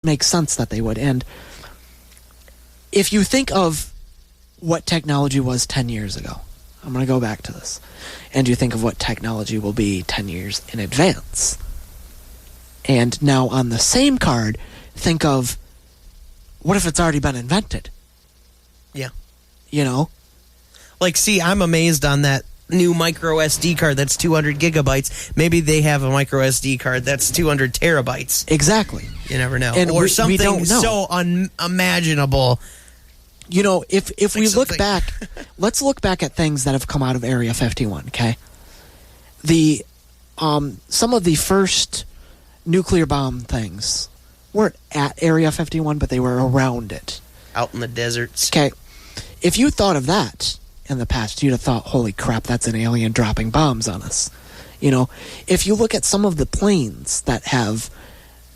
makes sense that they would. And if you think of what technology was 10 years ago, I'm going to go back to this, and you think of what technology will be 10 years in advance. And now on the same card, think of what if it's already been invented? Yeah. You know? Like, see, I'm amazed on that new micro SD card that's 200 gigabytes. Maybe they have a micro SD card that's 200 terabytes. Exactly. You never know. And or we something don't know. so unimaginable. You know, if we look something. back, let's look back at things that have come out of Area 51, okay? Some of the first nuclear bomb things weren't at Area 51, but they were around it. Out in the deserts. Okay. If you thought of that in the past, you'd have thought, holy crap, that's an alien dropping bombs on us. You know, if you look at some of the planes that have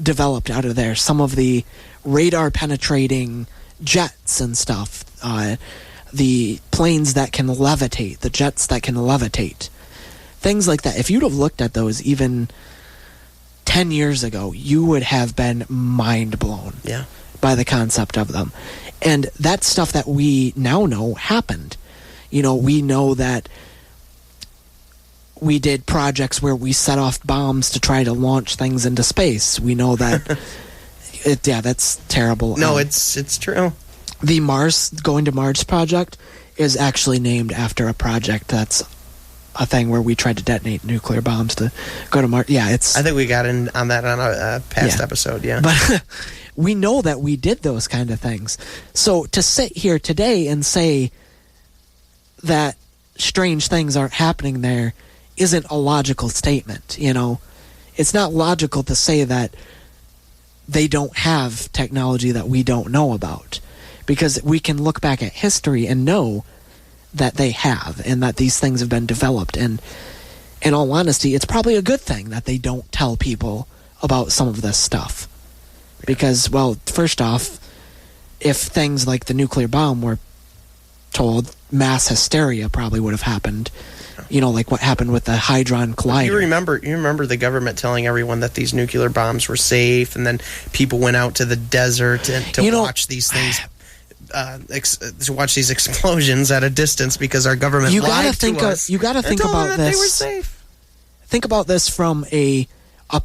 developed out of there, some of the radar penetrating jets and stuff, the planes that can levitate, the jets that can levitate, things like that. If you'd have looked at those even 10 years ago, you would have been mind blown by the concept of them. And that's stuff that we now know happened. You know, we know that we did projects where we set off bombs to try to launch things into space. We know that that's terrible. No, it's true. The Going to Mars project is actually named after a project that's a thing where we tried to detonate nuclear bombs to go to Mars. Yeah, it's... I think we got in on that on a past episode, yeah. But we know that we did those kind of things. So to sit here today and say that strange things aren't happening there isn't a logical statement, you know? It's not logical to say that they don't have technology that we don't know about, because we can look back at history and know that they have, and that these things have been developed. And in all honesty, it's probably a good thing that they don't tell people about some of this stuff. Because, well, first off, if things like the nuclear bomb were told, mass hysteria probably would have happened. You know, like what happened with the Hadron Collider. You remember the government telling everyone that these nuclear bombs were safe, and then people went out to the desert to watch these things, to watch these explosions at a distance because our government lied to us. You got to think about this. They were safe. Think about this from a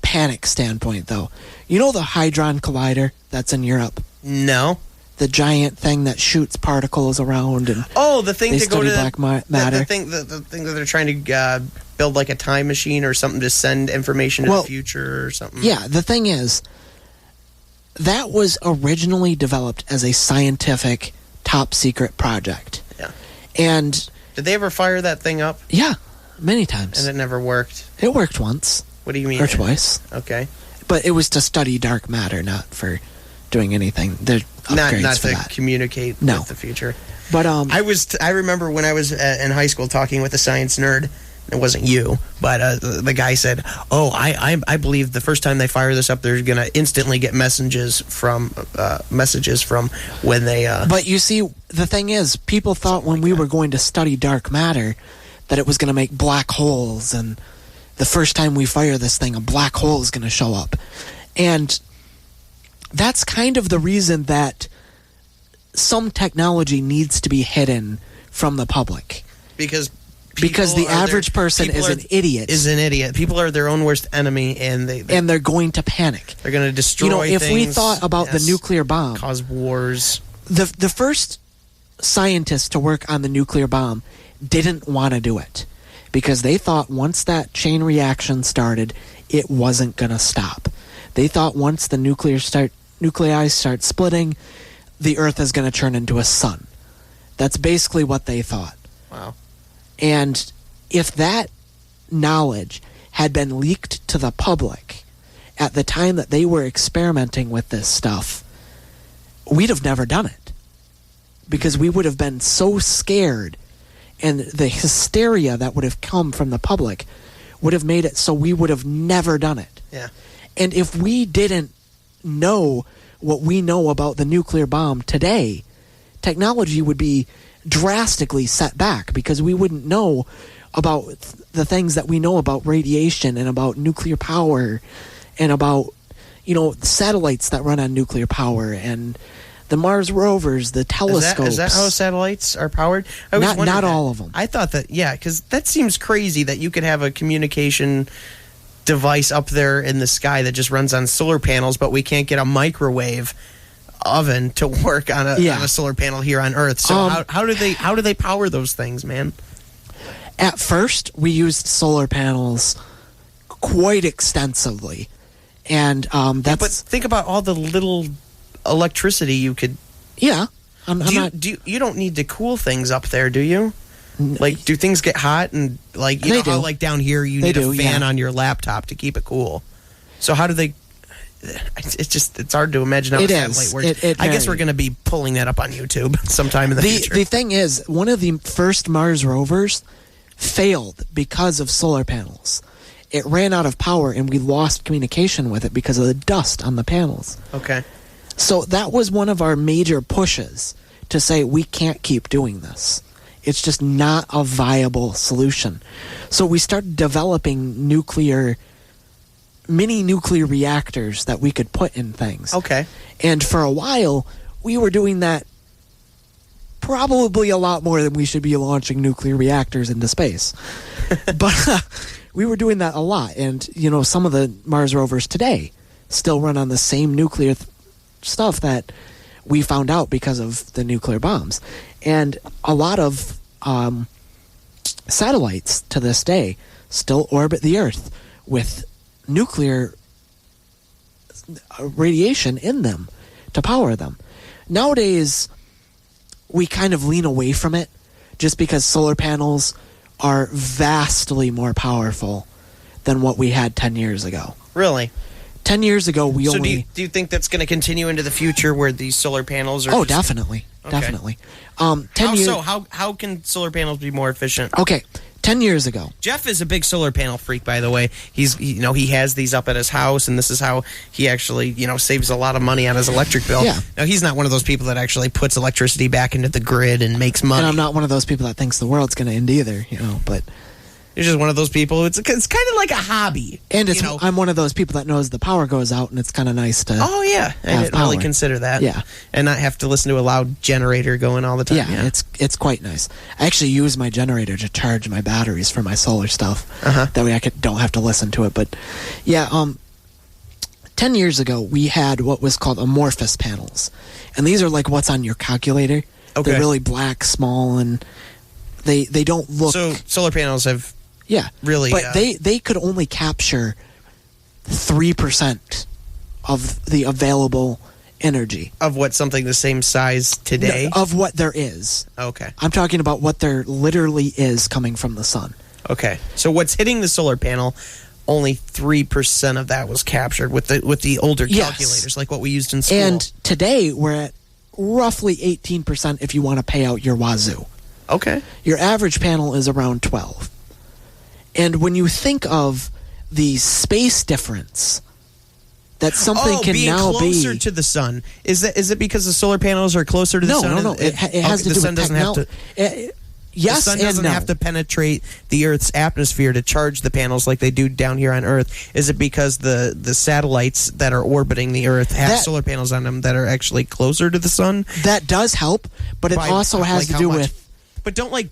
panic standpoint, though. You know the Hadron Collider that's in Europe? No. The giant thing that shoots particles around, and the thing to go to black matter. The thing that they're trying to build like a time machine or something to send information to the future or something. Yeah, the thing is, that was originally developed as a scientific top secret project. Yeah. And did they ever fire that thing up? Yeah, many times. And it never worked. It worked once. What do you mean? Or twice. Okay. But it was to study dark matter, not for doing anything. There's upgrades not for to that. communicate with the future. But I remember when I was in high school talking with a science nerd. It wasn't you, but the guy said, "Oh, I believe the first time they fire this up, they're gonna instantly get messages from when they." But you see, the thing is, people thought when we were going to study dark matter that it was going to make black holes, and the first time we fire this thing, a black hole is going to show up, and that's kind of the reason that some technology needs to be hidden from the public. Because the average person is an idiot. People are their own worst enemy, and they're going to panic. They're going to destroy if things. we thought about the nuclear bomb, cause wars. The first scientists to work on the nuclear bomb didn't want to do it because they thought once that chain reaction started, it wasn't going to stop. They thought once the nuclei start splitting, the Earth is going to turn into a sun. That's basically what they thought. Wow. And if that knowledge had been leaked to the public at the time that they were experimenting with this stuff, we'd have never done it. Because we would have been so scared, and the hysteria that would have come from the public would have made it so we would have never done it. Yeah. And if we didn't know what we know about the nuclear bomb today, technology would be drastically set back because we wouldn't know about the things that we know about radiation and about nuclear power and about, the satellites that run on nuclear power and the Mars rovers, the telescopes. Is that how satellites are powered? Not all of them. I thought that, because that seems crazy that you could have a communication device up there in the sky that just runs on solar panels, but we can't get a microwave oven to work on a solar panel here on Earth. So how do they power those things, man? At first, we used solar panels quite extensively, and that's. But think about all the little electricity you could. Yeah, you don't need to cool things up there, do you? Like, do things get hot and how like down here you need a fan on your laptop to keep it cool? So how do they? It's hard to imagine how a satellite works. I guess we're going to be pulling that up on YouTube sometime in the future. The thing is, one of the first Mars rovers failed because of solar panels. It ran out of power and we lost communication with it because of the dust on the panels. Okay. So that was one of our major pushes to say we can't keep doing this. It's just not a viable solution. So we started developing mini nuclear reactors that we could put in things. Okay. And for a while, we were doing that probably a lot more than we should be launching nuclear reactors into space. But we were doing that a lot. And, some of the Mars rovers today still run on the same nuclear stuff that we found out because of the nuclear bombs. And a lot of satellites to this day still orbit the Earth with nuclear radiation in them to power them. Nowadays, we kind of lean away from it just because solar panels are vastly more powerful than what we had 10 years ago. Really? 10 years ago, do you think that's going to continue into the future where these solar panels are... Oh, definitely. Okay. Definitely. How can solar panels be more efficient? Okay. 10 years ago. Jeff is a big solar panel freak, by the way. He has these up at his house, and this is how he actually, saves a lot of money on his electric bill. Yeah. Now, he's not one of those people that actually puts electricity back into the grid and makes money. And I'm not one of those people that thinks the world's going to end either, but... You're just one of those people. It's kind of like a hobby. And I'm one of those people that knows the power goes out, and it's kind of nice to. Oh yeah, I didn't really consider that. Yeah, and not have to listen to a loud generator going all the time. Yeah, it's quite nice. I actually use my generator to charge my batteries for my solar stuff. That way I don't have to listen to it. But yeah, 10 years ago we had what was called amorphous panels, and these are like what's on your calculator. Okay. They're really black, small, and they don't look. So solar panels have. Yeah, really. But they could only capture 3% of the available energy of what something the same size today. Of what there is. Okay, I'm talking about what there literally is coming from the sun. Okay, so what's hitting the solar panel? Only 3% of that was captured with the older calculators, like what we used in school. And today we're at roughly 18% if you want to pay out your wazoo. Okay, your average panel is around 12. And when you think of the space difference that something can now be... closer to the sun. Is it because the solar panels are closer to the sun? No. It has to do with technology. Yes, the sun doesn't have to penetrate the Earth's atmosphere to charge the panels like they do down here on Earth. Is it because the satellites that are orbiting the Earth have solar panels on them that are actually closer to the sun? That does help, but it also has to do with... But don't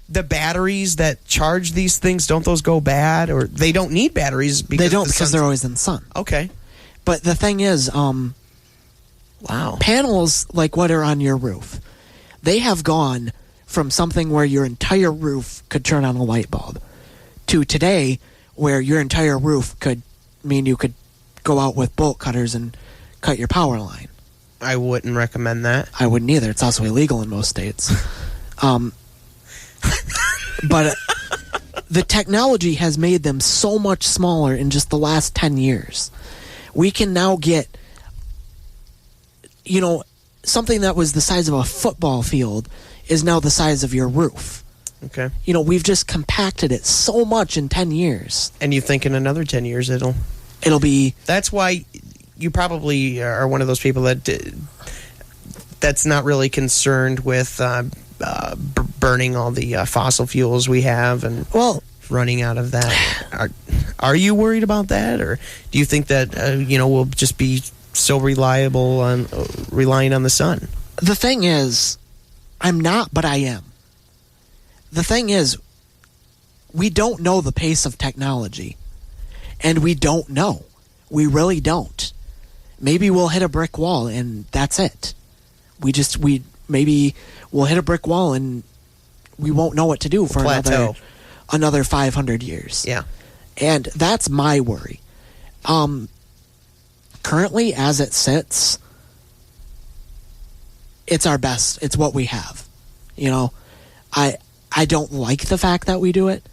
the batteries that charge these things, don't those go bad? Or they don't need batteries because they're always in the sun. Okay. But the thing is, wow. Panels like what are on your roof, they have gone from something where your entire roof could turn on a light bulb to today where your entire roof could mean you could go out with bolt cutters and cut your power line. I wouldn't recommend that. I wouldn't either. It's also illegal in most states. But the technology has made them so much smaller in just the last 10 years. We can now get, something that was the size of a football field is now the size of your roof. Okay. We've just compacted it so much in 10 years. And you think in another 10 years it'll be... That's why you probably are one of those people that's not really concerned with... burning all the fossil fuels we have and running out of that. Are you worried about that, or do you think that we'll just be so relying on the sun? The thing is, I'm not, but I am. The thing is, we don't know the pace of technology, and we don't know. We really don't. Maybe we'll hit a brick wall, and that's it. Maybe we'll hit a brick wall, and we won't know what to do for another 500 years. Yeah. And that's my worry. Currently, as it sits, it's our best. It's what we have. I don't like the fact that we do it.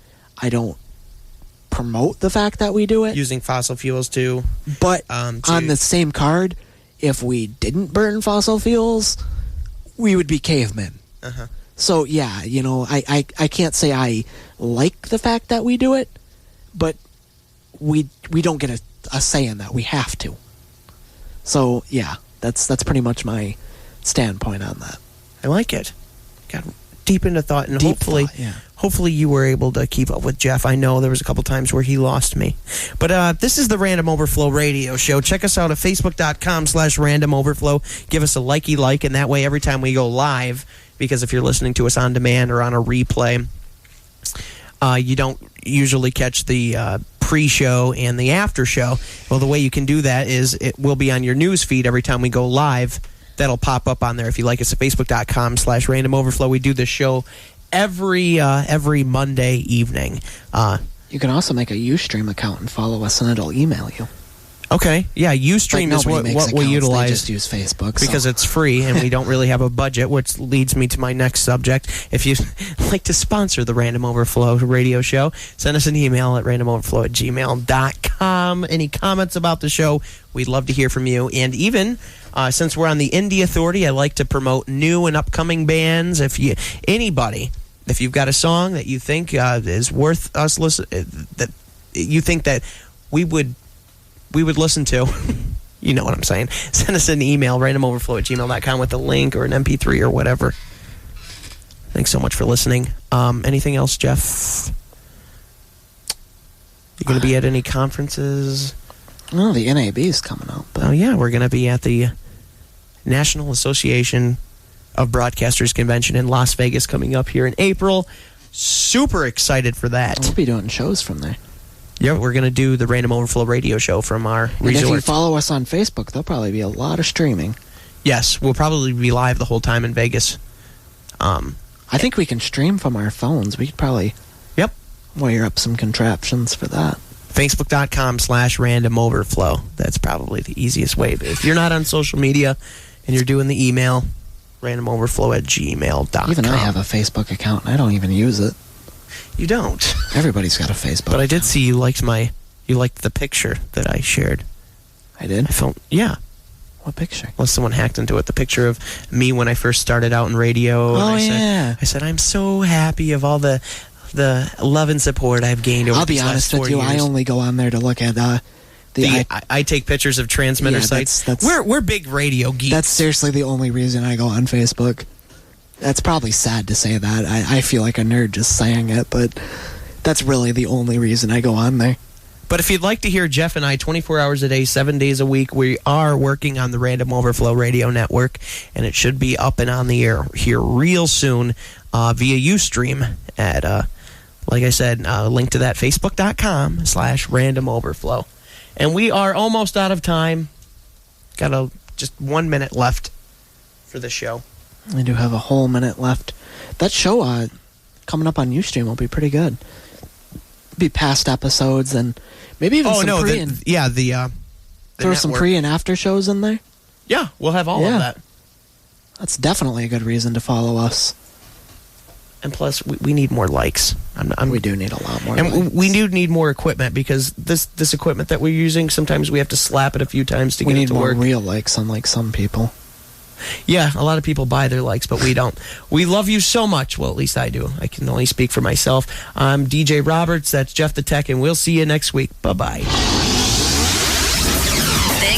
I don't promote the fact that we do it. Using fossil fuels too. But on the same card, if we didn't burn fossil fuels, we would be cavemen. Uh-huh. So yeah, I can't say I like the fact that we do it, but we don't get a say in that. We have to. So yeah, that's pretty much my standpoint on that. I like it. Got deep into thought, and hopefully you were able to keep up with Jeff. I know there was a couple times where he lost me. But this is the Random Overflow Radio Show. Check us out at facebook.com/Random Overflow. Give us a like, and that way every time we go live, because if you're listening to us on demand or on a replay, you don't usually catch the pre-show and the after show. Well, the way you can do that is it will be on your news feed every time we go live. That'll pop up on there if you like us at facebook.com/Random Overflow. We do this show every Monday evening. You can also make a Ustream account and follow us, and it'll email you. Okay, yeah, Ustream is what we utilize. They just use Facebook. Because it's free, and we don't really have a budget, which leads me to my next subject. If you'd like to sponsor the Random Overflow radio show, send us an email at randomoverflow@gmail.com. Any comments about the show, we'd love to hear from you. And even, since we're on the Indie Authority, I like to promote new and upcoming bands. If you've got a song that you think is worth us listening, that you think that we would listen to, you know what I'm saying, send us an email, randomoverflow@gmail.com, with a link or an MP3 or whatever. Thanks so much for listening. Anything else, Jeff? You going to be at any conferences? No, the NAB is coming up. Oh, yeah, we're going to be at the National Association of Broadcasters Convention in Las Vegas coming up here in April. Super excited for that. We'll be doing shows from there. Yeah, we're going to do the Random Overflow radio show from our resort. And if you follow us on Facebook, there'll probably be a lot of streaming. Yes, we'll probably be live the whole time in Vegas. I think we can stream from our phones. We could probably wire up some contraptions for that. Facebook.com/Random Overflow. That's probably the easiest way. But if you're not on social media and you're doing the email, randomoverflow@gmail.com. Even I have a Facebook account, and I don't even use it. You don't. Everybody's got a Facebook. But I did see you liked the picture that I shared. I did? Yeah. What picture? Well, someone hacked into it. The picture of me when I first started out in radio. Oh, and I said, I'm so happy of all the love and support I've gained over these last 4 years. I'll be honest with you, I only go on there to look at I take pictures of transmitter sites. We're big radio geeks. That's seriously the only reason I go on Facebook. That's probably sad to say that. I feel like a nerd just saying it, but that's really the only reason I go on there. But if you'd like to hear Jeff and I 24 hours a day, 7 days a week, we are working on the Random Overflow Radio Network, and it should be up and on the air here real soon via Ustream at, like I said, link to that, facebook.com/Random Overflow. And we are almost out of time. Got just 1 minute left for the show. I do have a whole minute left. That show coming up on Ustream will be pretty good. Be past episodes and maybe even some pre and throw some pre and after shows in there. Yeah, we'll have all of that. That's definitely a good reason to follow us. And plus, we need more likes. We do need a lot more. And likes. We do need more equipment because this equipment that we're using, sometimes we have to slap it a few times to get it to work. We need more real likes, unlike some people. Yeah, a lot of people buy their likes, but we don't. We love you so much. Well, at least I do. I can only speak for myself. I'm DJ Roberts. That's Jeff the Tech, and we'll see you next week. Bye-bye.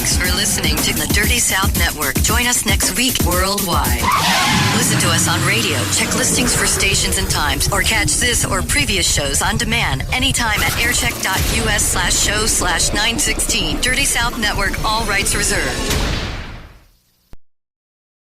Thanks for listening to the Dirty South Network. Join us next week worldwide. Listen to us on radio, check listings for stations and times, or catch this or previous shows on demand anytime at aircheck.us/show/916. Dirty South Network, all rights reserved.